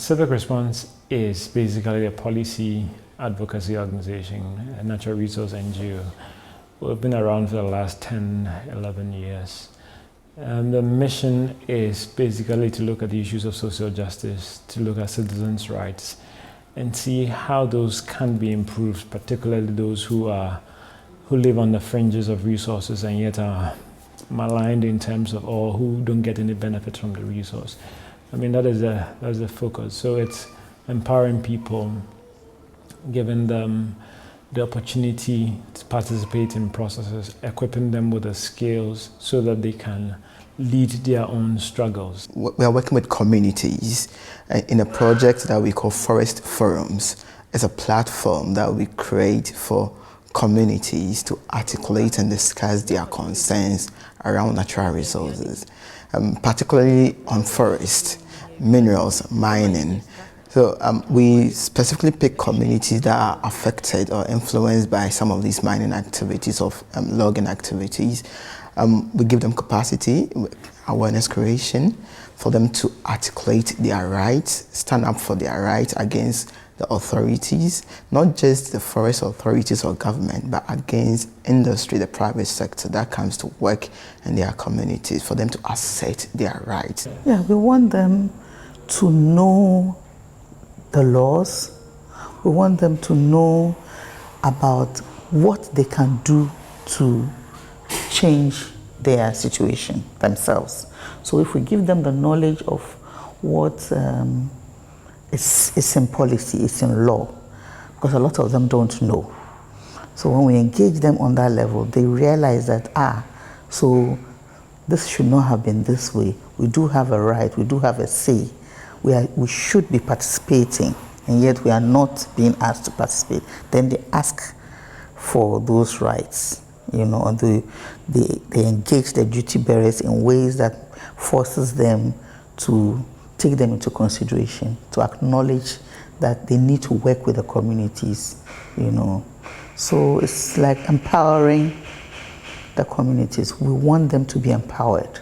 Civic Response is basically a policy advocacy organization, a natural resource NGO. We've been around for the last 10, 11 years. The mission is basically to look at the issues of social justice, to look at citizens' rights, and see how those can be improved, particularly those who live on the fringes of resources and yet are maligned in terms of, or who don't get any benefit from the resource. I mean, that is the focus. So it's empowering people, giving them the opportunity to participate in processes, equipping them with the skills so that they can lead their own struggles. We are working with communities in a project that we call Forest Forums. It's a platform that we create for communities to articulate and discuss their concerns around natural resources, particularly on forest, minerals, mining. So we specifically pick communities that are affected or influenced by some of these mining activities or logging activities. We give them capacity, awareness creation, for them to articulate their rights, stand up for their rights against the authorities, not just the forest authorities or government, but against industry, the private sector that comes to work in their communities, for them to assert their rights. Yeah, we want them to know the laws. We want them to know about what they can do to change their situation themselves. So if we give them the knowledge of what is in policy, it's in law, because a lot of them don't know. So when we engage them on that level, they realize that, so this should not have been this way. We do have a right, we do have a say. We should be participating, and yet we are not being asked to participate. Then they ask for those rights. You know, they engage their duty bearers in ways that forces them to take them into consideration, to acknowledge that they need to work with the communities, you know. So it's like empowering the communities. We want them to be empowered.